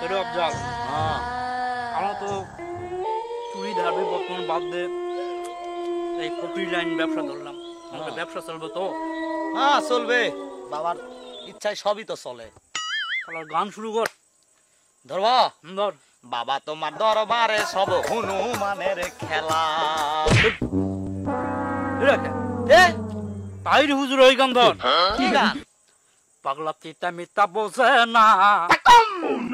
এটা অবজাল আমরা তো চুরি ধারবি বর্তমান বাদ দিয়ে এই কপি লাইন ব্যবসা ধরলাম। আমাদের ব্যবসা চলবে তো? হ্যাঁ চলবে, বাবার ইচ্ছায় সবই তো চলে। তাহলে গান শুরু কর। ধরবা ধর। বাবা তোমার দরবারে সব হনুমানের খেলা। তাইর হুজুর ওই গান ধর। কি গান? পাগলা তিতা মিতা বোঝে না,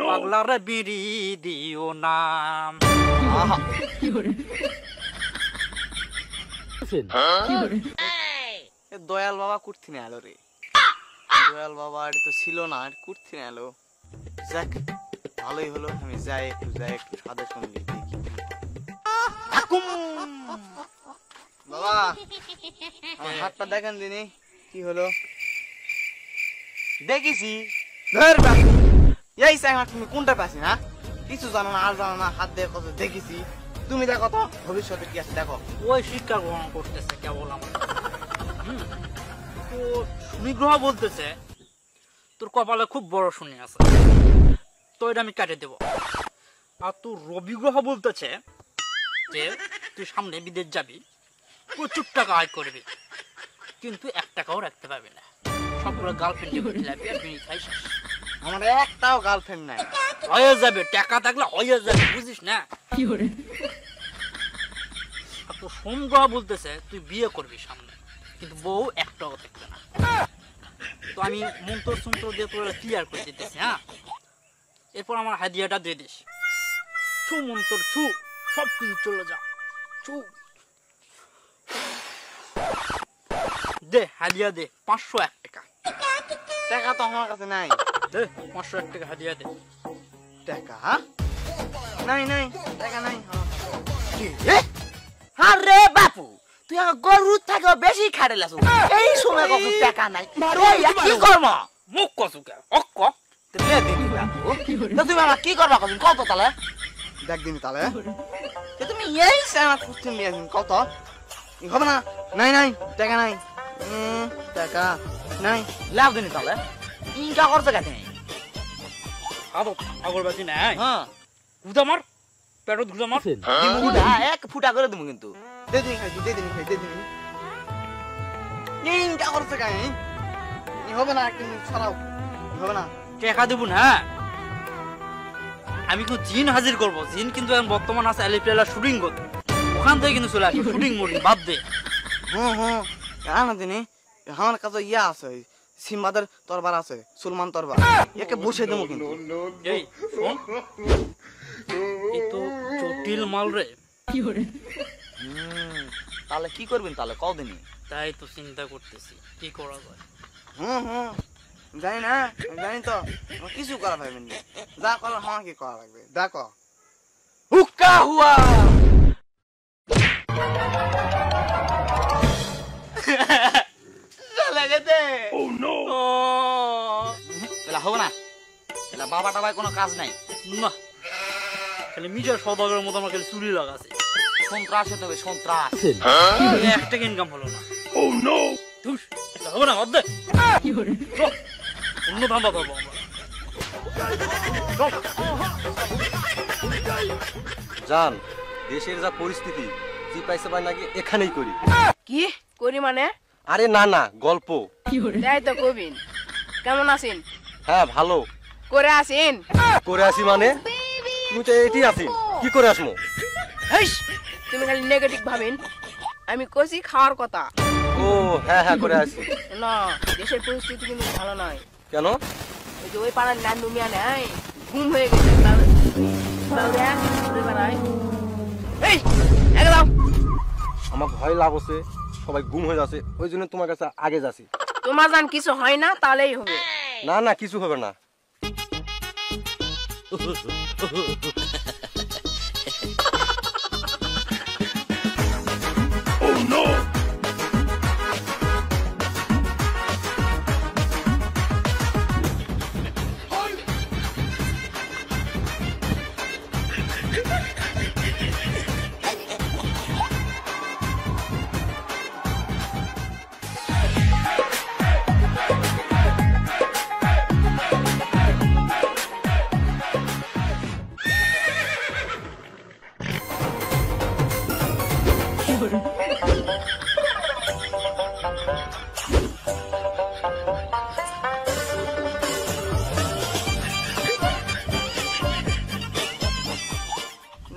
পাগলারে বিড়ি দিও না। দয়াল বাবা কুর্তি না এলো রে, দয়াল বাবা এটা তো ছিল না, কুর্তি না এলো। যাক ভালোই হলো, আমি যাই একটু সাদের সঙ্গে দেখি। বাবা হাতটা দেখেন দিনি কি হলো। দেখেছি এই সাইমার তুমি কোনটা পাচ্ছি না, কিছু জানো না আর জানো না, হাত দিয়ে কত দেখেছি। তুমি দেখো তো ভবিষ্যতে কি আছে দেখো। ওই শিক্ষা গ্রহণ করতেছে কেবল আমার। তো শনি গ্রহ বলতেছে তোর কপালে খুব বড় শনি আছে, তো এটা আমি কাটে দেব। আর তোর রবি গ্রহ বলতেছে যে তুই সামনে বিদেশ যাবি, প্রচুর টাকা আয় করবি, কিন্তু 1 টাকাও রাখতে পারবি না, সবগুলো গার্লফ্রেন্ডে খেলাবি আর বিড়ি খাইস। আমার একটাও গার্লফ্রেন্ড নাই। হয়ে যাবে, টাকা থাকলে হয়ে যাবে, বুঝিস না? আর তোর সোম গ্রহ বলতেছে তুই বিয়ে করবি সামনে, কিন্তু বউ একটাও থাকবে না। তো আমি মন্ত্র সন্ত্র দিয়ে তোর ক্লিয়ার করে দিতেছি। হ্যাঁ, এরপর আমার হাদিয়াটা দিয়ে দিস। ছু মন্ত্র ছু, সব কিছু চলে যা। ছু দে, হাদিয়া দে 501 টাকা। টাকা তো আমার কাছে নাই। দে 501 টাকা হাদিয়া দে। টাকা নাই নাই, টাকা নাই। আরে বাপু তুই আমার গরুর থেকে বেশি খাড়ে লাসু, এই সময় কত টাকা নাই, কি করবো? মুখ কসুকে অক্ক তুমি আমার কি করবা কদিন কত তাহলে? দেখ দিন তাহলে তুমি এই আমার কুস্তিন নিয়ে আসবেন কত হবে না। নাই নাই, টাকা নাই, টাকা নাই। লাভ দিনি তাহলে ইনকা করছে কাছে আগরবাতি নাই। হ্যাঁ গুদা মার, পেটত গুদা মার। এক ফুটা করে দেবো কিন্তু। দেদিন খাইছি, দেদিন খাই, দেদিন ইনকা করছে কাই হবে না, কিন্তু ছাড়াও হবে না। টাকা দেব না, আমি কিন্তু জিন হাজির করবো। জিন কিন্তু এখন বর্তমান আছে এলিপ্রেলা শুটিং করতে, ওখান থেকে কিন্তু চলে আসি। শুটিং মুটিং বাদ দে। না দিনি আমার কাছে ইয়া আছে, সিম্বাদের তরবার আছে, সুলমান তরবার, একে বসে দেবো কিন্তু। এই শোন, এই তো জটিল মাল রে। তাহলে কি করবেন তাহলে কদিনই? তাই তো চিন্তা করতেছি কি করা যায়। জানি না, জানি তো কিছু করা পাইবেন না, যা করার আমাকে করা লাগবে। দেখো হুক্কা হুয়া হবে না, এটা বাবা টাবাই কোনো কাজ নাই না, খালি মিজার সদাগরের মতো আমার খালি চুরি লাগাছে। সন্ত্রাস হতে হবে, সন্ত্রাস। একটা ইনকাম হলো না। হবে না, বাদ দে, অন্য ধান্দা করবো আমরা। জান দেশের যা পরিস্থিতি, কি পাইছে পাই নাকি এখানেই করি। কি করি মানে? আরে না না, গল্প। তাই তো কবিন। কেমন আছেন? হ্যাঁ ভালো। করে আছেন? করে আসি মানে তুমি তো এটি আছি, কি করে আসমো? তুমি খালি নেগেটিভ ভাবেন, আমি কইছি খাওয়ার কথা। ও হ্যাঁ হ্যাঁ করে আসি। না, দেশের পরিস্থিতি কিন্তু ভালো নয়। কেন? ওই যে ওই পাড়ার নান্নু মিয়া নাই, ঘুম হয়ে গেছে, আমার ভয় লাগছে, সবাই গুম হয়ে যাচ্ছে, ওই জন্য তোমার কাছে আগে যাচ্ছি। তোমার জান কিছু হয় না তাহলেই হবে। না না কিছু হবে না।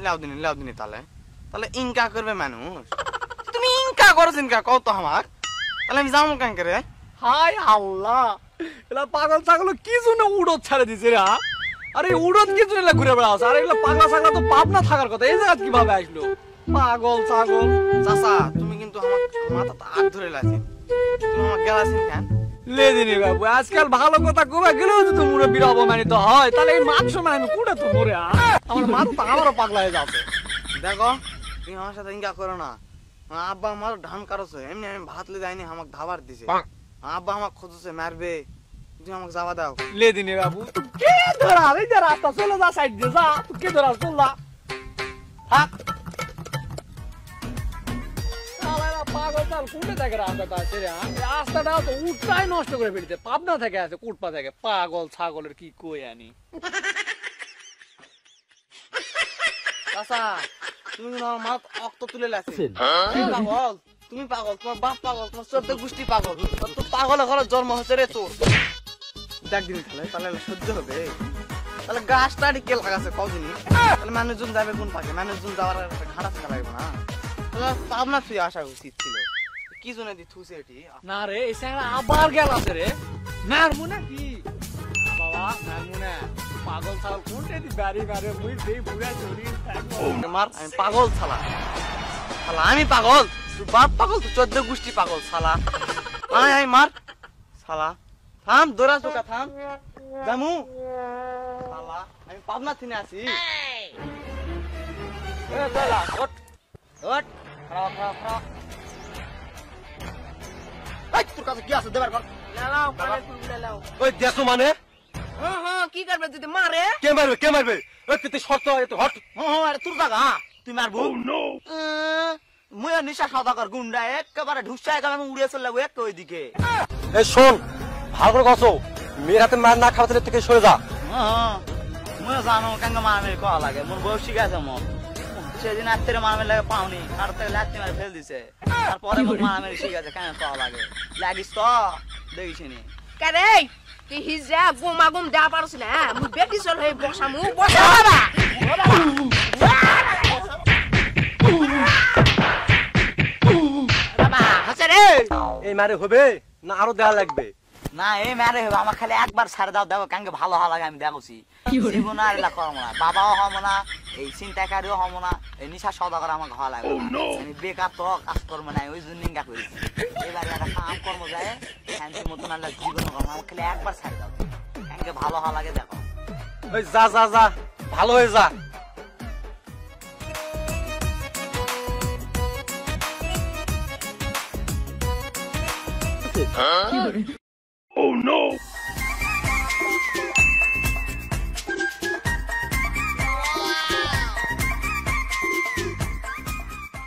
লাউ দিনি তাহলে তাহলে ইনকা করবে মানুষ তুমি ইনকা করছ ইনকা কও তো আমার তাহলে আমি যাবো কেন করে হাই আল্লাহ এলা পাগল ছাগল কি জন্য উড়ত ছাড়ে দিছে রে আরে উড়ত কি জন্য ঘুরে বেড়াস আর এগুলো পাগলা ছাগলা তো পাবনা থাকার কথা এই জায়গা কিভাবে আসলো পাগল ছাগল চাচা তুমি কিন্তু আমার মাথা হাত ধরে লাছিস তুমি আমার গেলাছিস কেন লেদিনি বাবু আজকাল ভালো কথা কবে গেলেও যদি মুরব্বীর অপমানিত হয় তাহলে এই মান সম্মান আমি কুড়ে তো মরে আমার মাথা তো আমারও পাগলা হয়ে যাচ্ছে দেখো তুমি আমার সাথে ইনকা করো না আমার আব্বা আমার ধান কাটছে এমনি আমি ভাত লে যাইনি আমাকে ধাবার দিছে আব্বা আমাকে খুঁজছে মারবে তুমি আমাকে যাওয়া দাও লেদিনি বাবু কে ধরা এই যে রাস্তা চলে যা সাইড দিয়ে যা তুই কে ধরা চললা থাক শালারা পাগল তার কুড়ে থাকে রাস্তাটা আছে রে রাস্তাটা তো উঠটাই নষ্ট করে ফেলতে পাবনা থেকে আছে কুটপা থেকে পাগল ছাগলের কি কই আনি চাচা তুমি কিন্তু আমার মাথা অক্ত তুলে লাছিস পাগল তুমি পাগল তোমার বাপ পাগল তোমার 14 গোষ্ঠী পাগল তো পাগল ঘরে জন্ম হচ্ছে রে তোর দেখ দিন তাহলে সহ্য হবে তাহলে গাছটা কে লাগাছে কদিনই তাহলে মানুষজন যাবে কোন পাকে মানুষজন যাওয়ার একটা ঘাটা থাকা লাগবে না তাহলে পাবনা তুই আসা উচিত ছিল কি জন্য দি থুসে এটি না রে এই স্যাংরা আবার গেল আছে রে মারমু না কি বাবা মারমু না পাগল ছাগল কোনটা দি বাড়ি বাড়ি মুই দেই বুড়া চুরি মার আমি পাগল শালা শালা আমি পাগল তুই বাপ পাগল তুই 14 গোষ্ঠী পাগল শালা আয় মার শালা থাম দৌড়া চোকা থাম জামু শালা আমি পাবনা থেকে আসি এ চলা ওঠ ওঠ খারাপ খারাপ খারাপ এই তোর কাছে কি আছে দেবার কর লাও কানে তুলে লাও ওই দেখো মানে হ্যাঁ কি করবে তুই মারে কে মারবে ওই তুই শর্ত এত হট আরে তোর জায়গা তুই মারবো মুই নিশা সদাগর গুন্ডা একেবারে ঢুসায় গেলাম উড়ে চলে যাবো এক ওইদিকে এই শোন ভালো করে গছো মেয়ের হাতে মার না খাওয়াতে থেকে সরে যা মুই জানো কেন মারামারি করা লাগে মোর বয়স শিখে আছে মোর সেদিন রাত্রে মারামারি লাগে পাওনি আর থেকে লাত্তি মারে ফেল দিছে তারপরে মোর মারামারি শিখে আছে কেন করা লাগে লাগিস তো দেখিস নি কারে তুই হিজা গুমা গুম দা পারছ না মু বেটি চল হই বসামু বসা বাবা বাবা হাসে রে এই মারে হবে না আরো দেয়া লাগবে না এই মারে হবে আমার খালি একবার ছাড়ে দাও দেখো কেন ভালো হওয়া লাগে আমি দেখছি জীবন আর এলা করবো না বাবাও হবো না এই চিন্তাকারীও হবো না এই নিশা সদাগর আমার ঘর লাগবে আমি বেকার তো কাজ করবো না ওই জন্য নিঙ্গা করেছি এবার একটা কাম কর্ম যায় শান্তির মতন আল্লাহ জীবন করবো আমার খালি একবার ছাড়ে দাও কেন ভালো হওয়া লাগে দেখো ওই যা যা যা ভালো হয়ে যা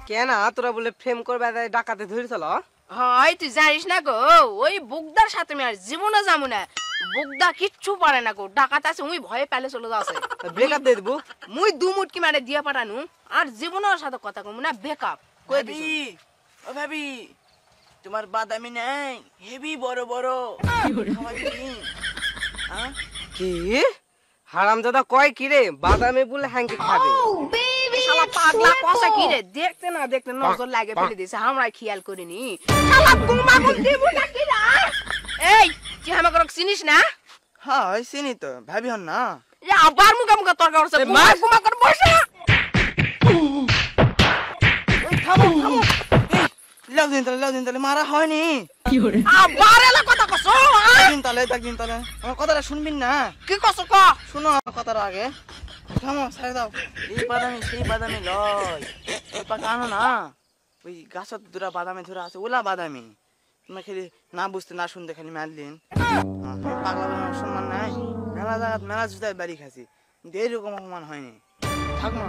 কেন তোরা বলে প্রেম করবে ডাকাতে ধরেছিল হয় তুই জানিস না গো ওই বুকদার সাথে আমি আর জীবনে যাবো না বুকদা কিচ্ছু পারে না গো ডাকাত আছে ওই ভয়ে পেলে চলে যাচ্ছে ব্রেকআপ দিয়ে দেবো মুই দু মুটকি মারে দিয়া পাঠানু আর জীবনের সাথে কথা কম না বেকআপ কই দিছি ও ভাবি তোমার বাদামি নাই হেভি বড় বড় কি হারামজাদা কয় কি রে বাদামে বলে হ্যাঙ্কি খাবে শালা পাগলা কষা কি রে দেখতে না দেখতে নজর লাগে ফেলে দিছে আমরা খেয়াল করিনি শালা গুমা গুম দেবো না কি রে এই তুই আমাকে চিনিস না হ্যাঁ চিনি তো ভাবি হন না এ আবার মুখা মুখা তর্ক করছে গুমা গুমা করে বসে থামো থামো লাউ দিন তাহলে মারা হয়নি আবার এলা কথা কছো দিন তাহলে আমার কথাটা শুনবিন না কি কছো ক শুনো আমার কথাটা আগে থামো ছেড়ে দাও এই বাদামি সেই বাদামি লয় ওই পাকা আনো না ওই গাছের দুরা বাদামি ধরে আছে ওলা বাদামি তুমি খালি না বুঝতে না শুনতে খালি মারলেন পাগলা বানানোর সম্মান নাই মেলা জায়গা মেলা জুতায় বাড়ি খাসি কিন্তু এইরকম অপমান হয়নি থাক না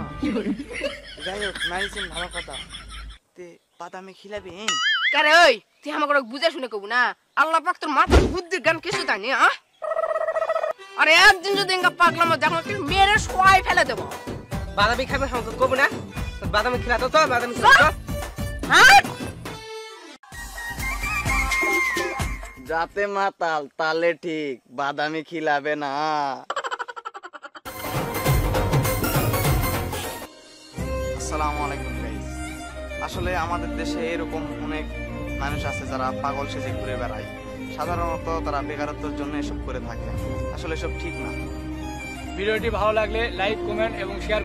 যাই হোক মারিছেন ভালো কথা তে বাদামি খিলাবি কারে ওই তুই আমাকে বুঝা শুনে কব না আল্লাহ পাক তোর মাথা বুদ্ধি জ্ঞান কিছু জানি হ্যাঁ আরে একদিন যদি ইনকা পাগলাম দেখো তুই মেরে সবাই ফেলে দেবো বাদামি খাবে সংসদ করবো না বাদামি খেলাতো তো বাদামি খেলাতো হ্যাঁ যাতে মাতাল তালে ঠিক বাদামি খিলাবে না আসলে আমাদের দেশে এরকম অনেক মানুষ আছে যারা পাগল সেজে ঘুরে বেড়ায়। সাধারণত তারা বেকারত্বের জন্য এসব করে থাকে। আসলে এসব ঠিক না। ভিডিওটি ভালো লাগলে লাইক, কমেন্ট এবং শেয়ার